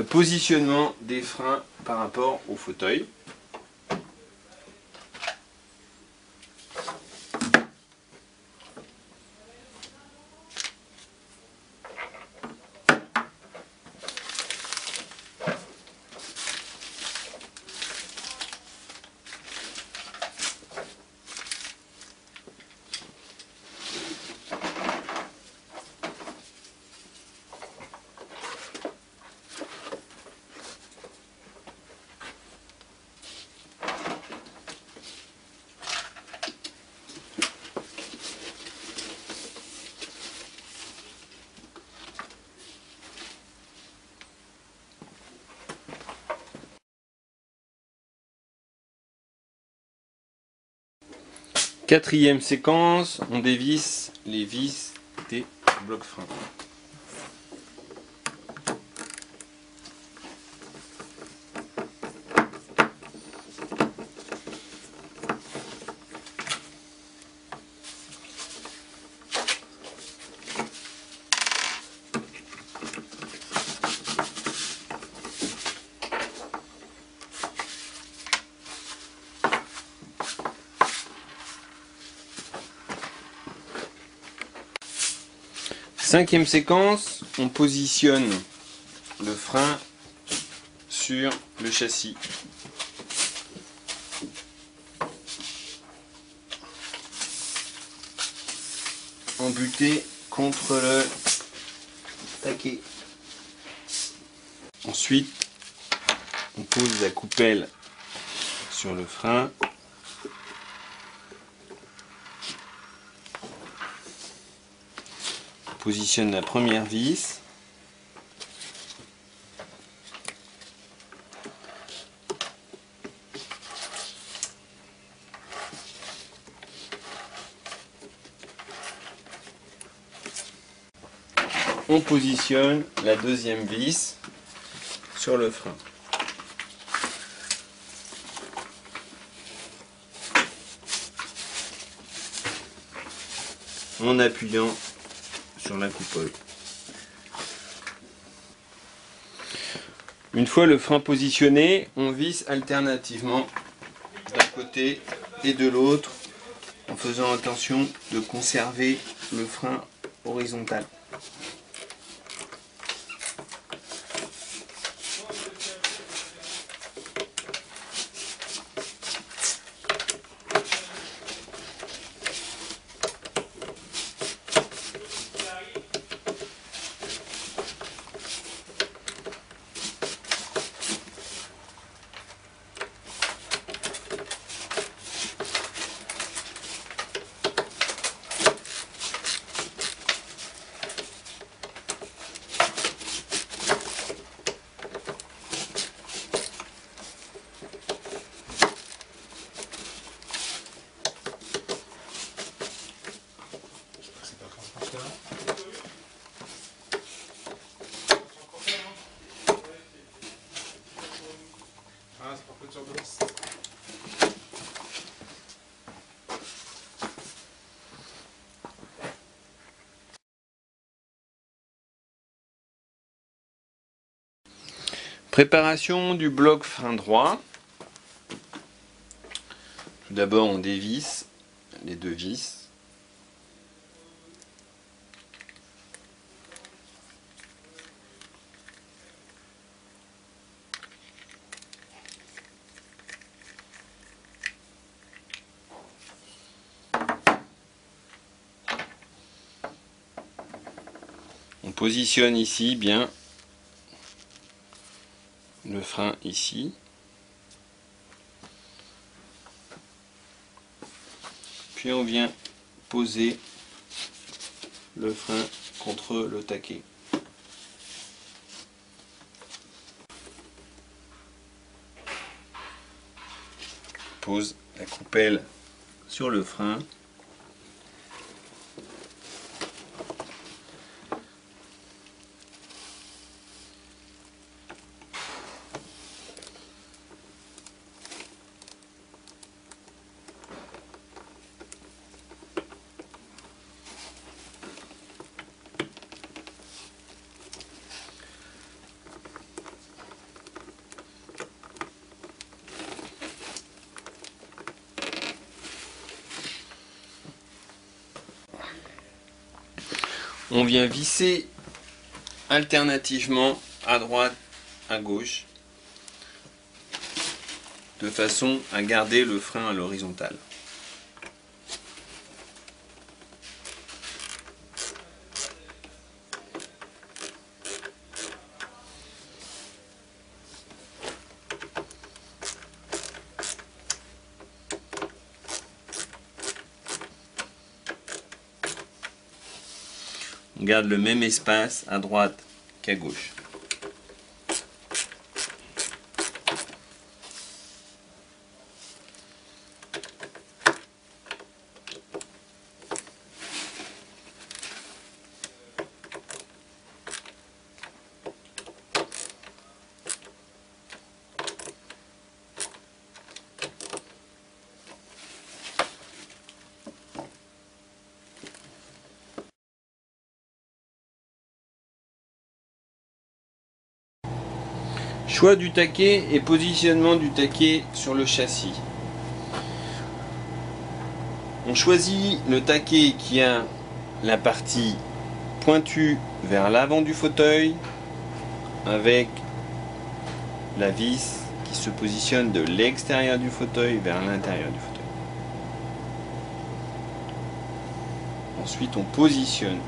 positionnement des freins par rapport au fauteuil. Quatrième séquence, on dévisse les vis des blocs freins. Cinquième séquence, on positionne le frein sur le châssis. Embuté contre le taquet. Ensuite, on pose la coupelle sur le frein. On positionne la première vis. On positionne la deuxième vis sur le frein. En appuyant sur la coupole. Une fois le frein positionné, on visse alternativement d'un côté et de l'autre en faisant attention de conserver le frein horizontal. Préparation du bloc frein droit. Tout d'abord, on dévisse les deux vis. On positionne ici bien le frein ici. Puis on vient poser le frein contre le taquet. Pose la coupelle sur le frein. On vient visser alternativement à droite, à gauche, de façon à garder le frein à l'horizontale. On garde le même espace à droite qu'à gauche. Choix du taquet et positionnement du taquet sur le châssis. On choisit le taquet qui a la partie pointue vers l'avant du fauteuil avec la vis qui se positionne de l'extérieur du fauteuil vers l'intérieur du fauteuil. Ensuite on positionne,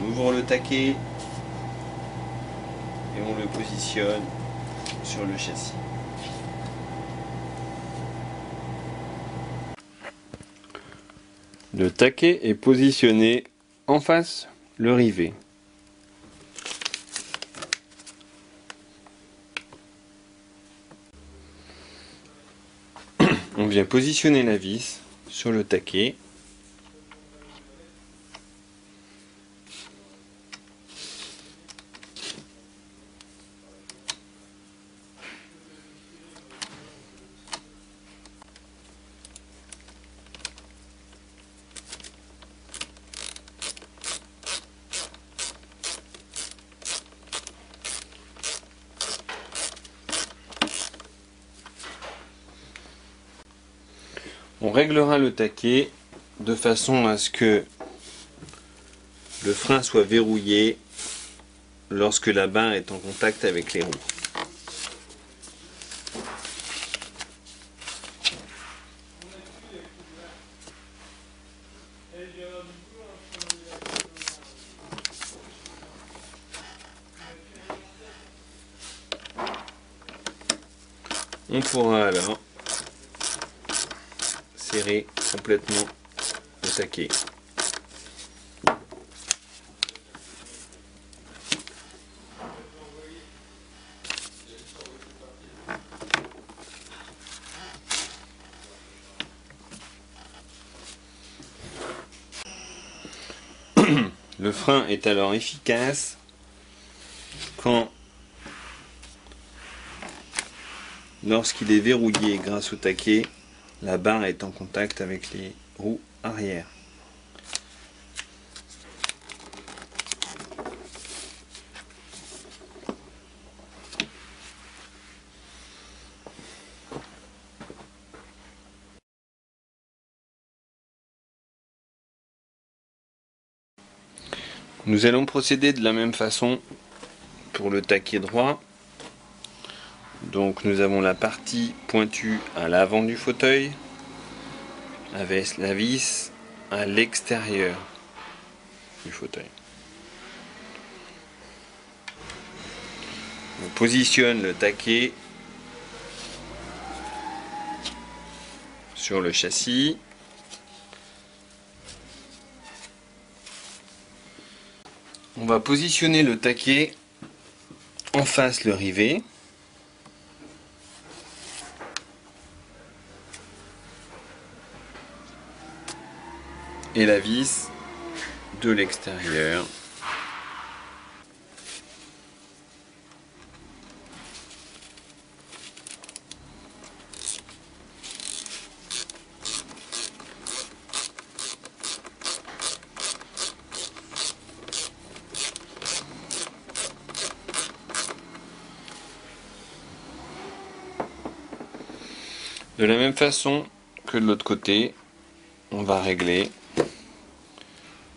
on ouvre le taquet et on le positionne sur le châssis. Le taquet est positionné en face le rivet. On vient positionner la vis sur le taquet. On réglera le taquet de façon à ce que le frein soit verrouillé lorsque la barre est en contact avec les roues. On pourra alors serrer complètement le taquet. Le frein est alors efficace quand, lorsqu'il est verrouillé grâce au taquet, la barre est en contact avec les roues arrière. Nous allons procéder de la même façon pour le taquet droit. Donc nous avons la partie pointue à l'avant du fauteuil avec la vis à l'extérieur du fauteuil. On positionne le taquet sur le châssis. On va positionner le taquet en face le rivet. Et la vis de l'extérieur. De la même façon que de l'autre côté, on va régler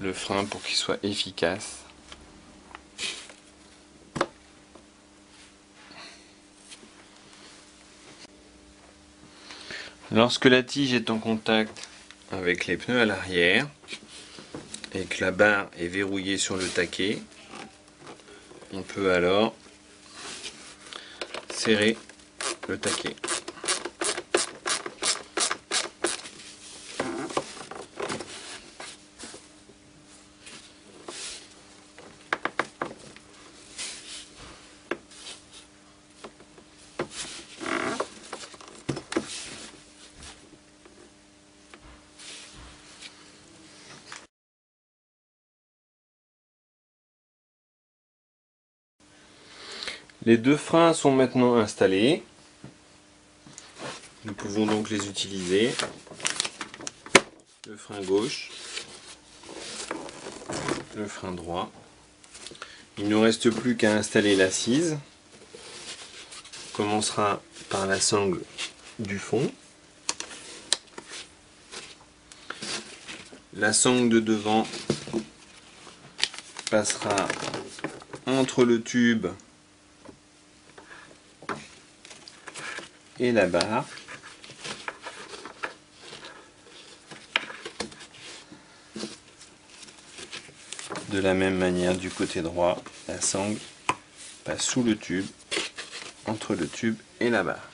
le frein pour qu'il soit efficace. Lorsque la tige est en contact avec les pneus à l'arrière et que la barre est verrouillée sur le taquet, on peut alors serrer le taquet. Les deux freins sont maintenant installés. Nous pouvons donc les utiliser. Le frein gauche, le frein droit. Il ne nous reste plus qu'à installer l'assise. On commencera par la sangle du fond. La sangle de devant passera entre le tube et la barre. De la même manière du côté droit, la sangle passe sous le tube, entre le tube et la barre.